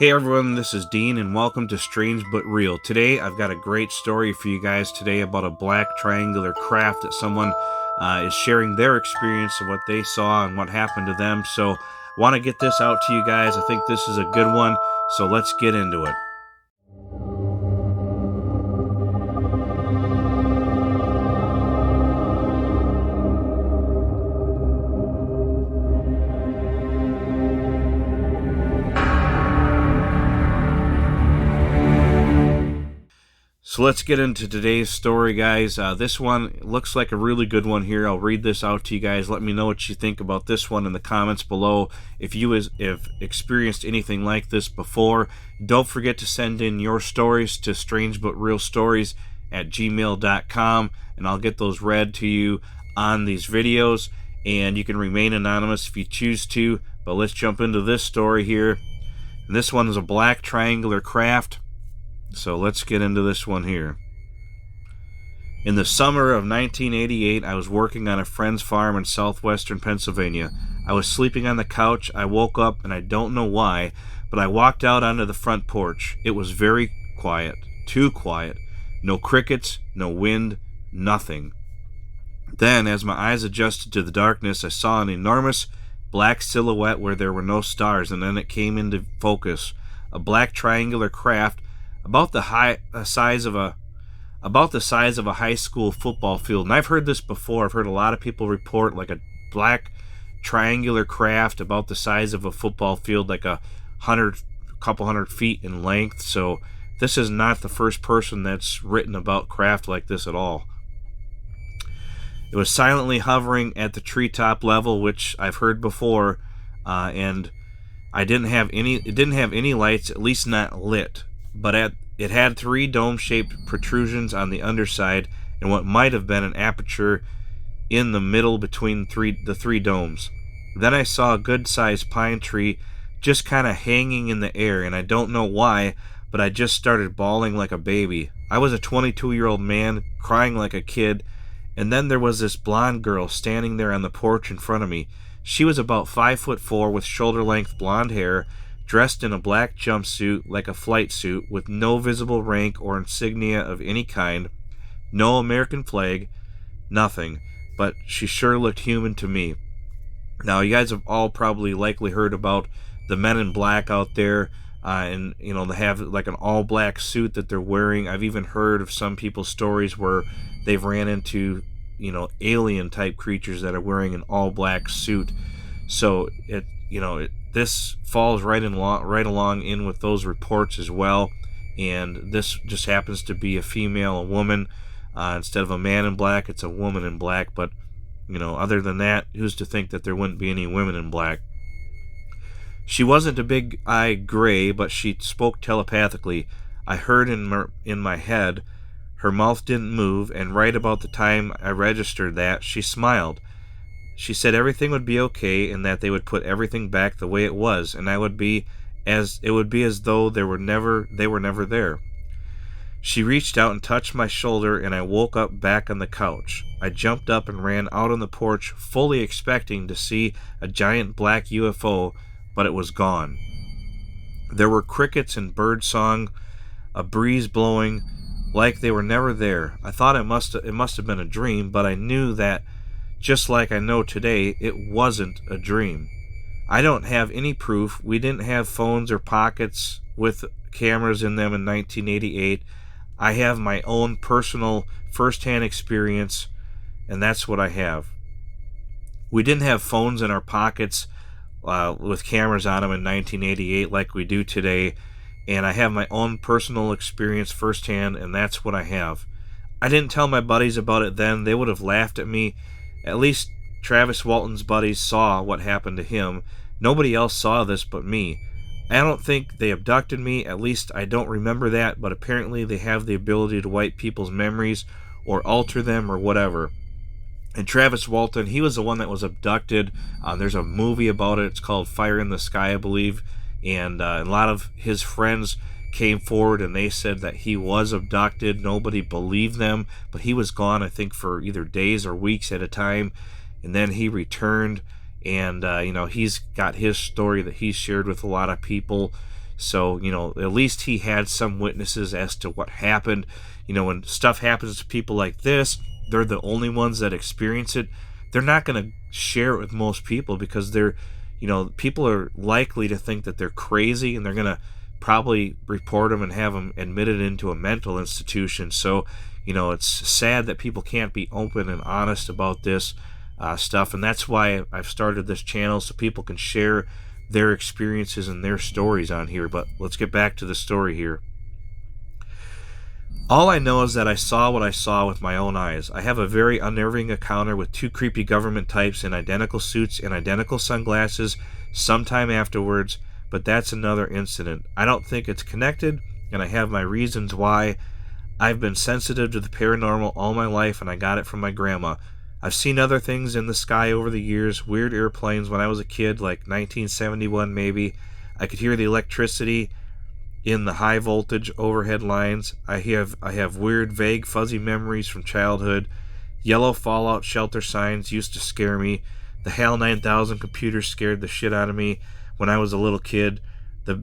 Hey everyone, this is Dean and welcome to Strange But Real. Today I've got a great story for you guys today about a black triangular craft that someone is sharing their experience of what they saw and what happened to them. So I want to get this out to you guys. I think this is a good one, so let's get into it. So let's get into today's story, guys. This one looks like a really good one here. I'll read this out to you guys. Let me know what you think about this one in the comments below. If you have experienced anything like this before, don't forget to send in your stories to strangebutrealstories@gmail.com, and I'll get those read to you on these videos. And you can remain anonymous if you choose to. But let's jump into this story here. And this one is a black triangular craft. So let's get into this one here. In the summer of 1988, I was working on a friend's farm in southwestern Pennsylvania. I was sleeping on the couch. I woke up, and I don't know why, but I walked out onto the front porch. It was very quiet, too quiet. No crickets, no wind, nothing. Then, as my eyes adjusted to the darkness, I saw an enormous black silhouette where there were no stars, and then it came into focus. A black triangular craft about the size of a high school football field. And I've heard this before. I've heard a lot of people report like a black triangular craft about the size of a football field, like couple hundred feet in length. So this is not the first person that's written about craft like this at all. It was silently hovering at the treetop level, which I've heard before, and it didn't have any lights, at least not lit. But it had three dome-shaped protrusions on the underside and what might have been an aperture in the middle between the three domes. Then I saw a good-sized pine tree just kind of hanging in the air, and I don't know why, but I just started bawling like a baby. I was a 22-year-old man crying like a kid, and then there was this blonde girl standing there on the porch in front of me. She was about 5'4" with shoulder-length blonde hair, dressed in a black jumpsuit like a flight suit with no visible rank or insignia of any kind, no American flag, nothing, but she sure looked human to me. Now, you guys have all probably likely heard about the men in black out there, and they have like an all-black suit that they're wearing. I've even heard of some people's stories where they've ran into alien-type creatures that are wearing an all-black suit. So this falls right along in with those reports as well, and this just happens to be a female, a woman. Instead of a man in black, it's a woman in black. But other than that, who's to think that there wouldn't be any women in black? She wasn't a big-eyed gray, but she spoke telepathically. I heard in my head. Her mouth didn't move, and right about the time I registered that, she smiled. She said everything would be okay and that they would put everything back the way it was, and it would be as though they were never there. She reached out and touched my shoulder, and I woke up back on the couch. I jumped up and ran out on the porch, fully expecting to see a giant black UFO, but it was gone. There were crickets and bird song, a breeze blowing, like they were never there. I thought it must have been a dream, but I knew that, just like I know today, it wasn't a dream. I don't have any proof. We didn't have phones or pockets with cameras in them in 1988. I have my own personal first-hand experience, and that's what I have. We didn't have phones in our pockets with cameras on them in 1988 like we do today, and I have my own personal experience firsthand, and that's what I have. I didn't tell my buddies about it then. They would have laughed at me. At least Travis Walton's buddies saw what happened to him. Nobody else saw this but me. I don't think they abducted me, at least I don't remember that, but apparently they have the ability to wipe people's memories or alter them or whatever. And Travis Walton, he was the one that was abducted. There's a movie about it. It's called Fire in the Sky, I believe. And a lot of his friends came forward and they said that he was abducted. Nobody believed them, but he was gone, I think, for either days or weeks at a time, and then he returned, and he's got his story that he's shared with a lot of people. So, at least he had some witnesses as to what happened. When stuff happens to people like this, they're the only ones that experience it. They're not going to share it with most people because people are likely to think that they're crazy, and they're going to probably report them and have them admitted into a mental institution. So, it's sad that people can't be open and honest about this stuff, and that's why I've started this channel, so people can share their experiences and their stories on here. But let's get back to the story here. All I know is that I saw what I saw with my own eyes. I have a very unnerving encounter with two creepy government types in identical suits and identical sunglasses sometime afterwards, but that's another incident. I don't think it's connected, and I have my reasons why. I've been sensitive to the paranormal all my life, and I got it from my grandma. I've seen other things in the sky over the years, weird airplanes when I was a kid, like 1971 maybe. I could hear the electricity in the high voltage overhead lines. I have weird, vague, fuzzy memories from childhood. Yellow fallout shelter signs used to scare me. The HAL 9000 computer scared the shit out of me when I was a little kid. The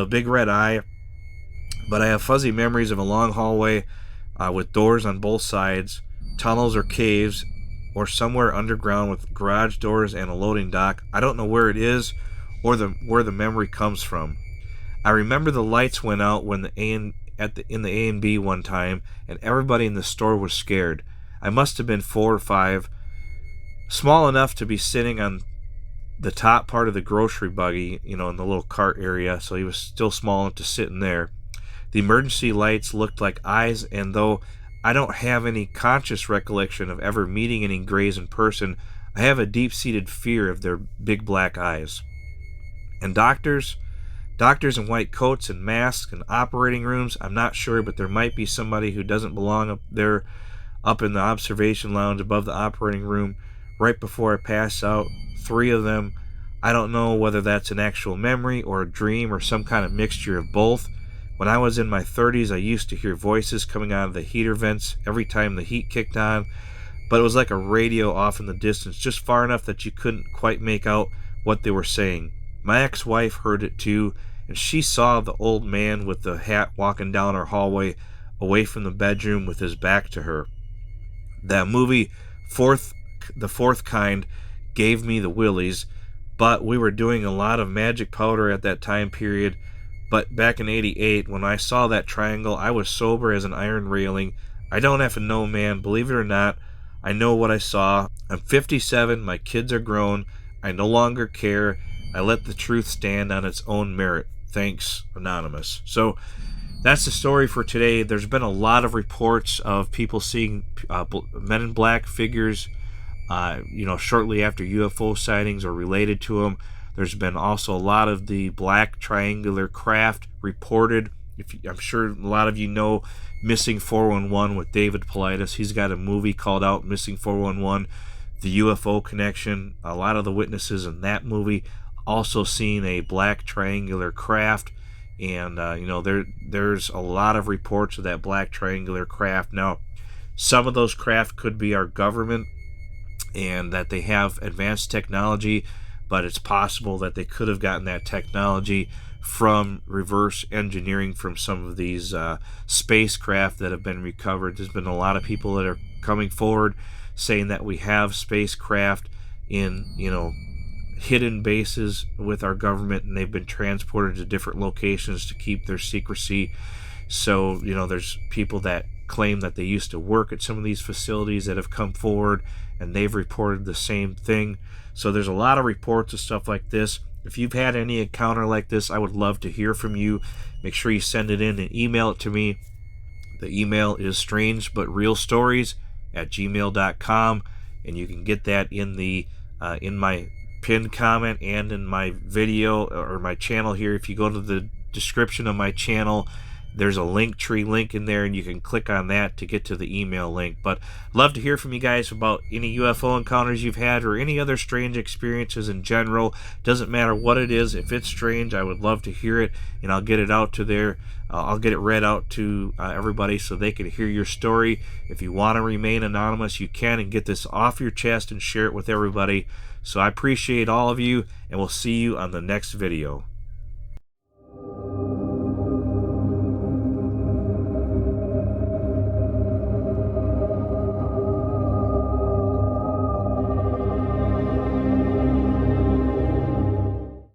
big red eye. But I have fuzzy memories of a long hallway with doors on both sides, tunnels or caves, or somewhere underground with garage doors and a loading dock. I don't know where it is or where the memory comes from. I remember the lights went out when in the A&B one time, and everybody in the store was scared. I must have been 4 or 5, small enough to be sitting on the top part of the grocery buggy, in the little cart area, so he was still small enough to sit in there. The emergency lights looked like eyes, and though I don't have any conscious recollection of ever meeting any grays in person, I have a deep-seated fear of their big black eyes. And doctors in white coats and masks and operating rooms, I'm not sure, but there might be somebody who doesn't belong up there, up in the observation lounge above the operating room right before I pass out. 3 of them. I don't know whether that's an actual memory or a dream or some kind of mixture of both. When I was in my 30s, I used to hear voices coming out of the heater vents every time the heat kicked on, but it was like a radio off in the distance, just far enough that you couldn't quite make out what they were saying. My ex-wife heard it too, and she saw the old man with the hat walking down our hallway away from the bedroom with his back to her. That movie, The Fourth Kind, gave me the willies, but we were doing a lot of magic powder at that time period. But back in '88, when I saw that triangle, I was sober as an iron railing. I don't have to know, man. Believe it or not, I know what I saw. I'm 57. My kids are grown. I no longer care. I let the truth stand on its own merit. Thanks, Anonymous. So that's the story for today. There's been a lot of reports of people seeing men in black figures, shortly after UFO sightings or related to them. There's been also a lot of the black triangular craft reported. I'm sure a lot of you know Missing 411 with David Paulides. He's got a movie called out Missing 411, the UFO connection. A lot of the witnesses in that movie also seen a black triangular craft, and there's a lot of reports of that black triangular craft. Now, some of those craft could be our government and that they have advanced technology, but it's possible that they could have gotten that technology from reverse engineering from some of these spacecraft that have been recovered. There's been a lot of people that are coming forward saying that we have spacecraft in hidden bases with our government, and they've been transported to different locations to keep their secrecy. So there's people that claim that they used to work at some of these facilities that have come forward, and they've reported the same thing. So there's a lot of reports of stuff like this. If you've had any encounter like this, I would love to hear from you. Make sure you send it in and email it to me. The email is strangebutrealstories@gmail.com, and you can get that in my pinned comment and in my video or my channel here. If you go to the description of my channel, there's a Linktree link in there, and you can click on that to get to the email link. But love to hear from you guys about any UFO encounters you've had or any other strange experiences in general. Doesn't matter what it is. If it's strange, I would love to hear it, and I'll get it out to there. I'll get it read out to everybody so they can hear your story. If you want to remain anonymous, you can, and get this off your chest and share it with everybody. So I appreciate all of you, and we'll see you on the next video.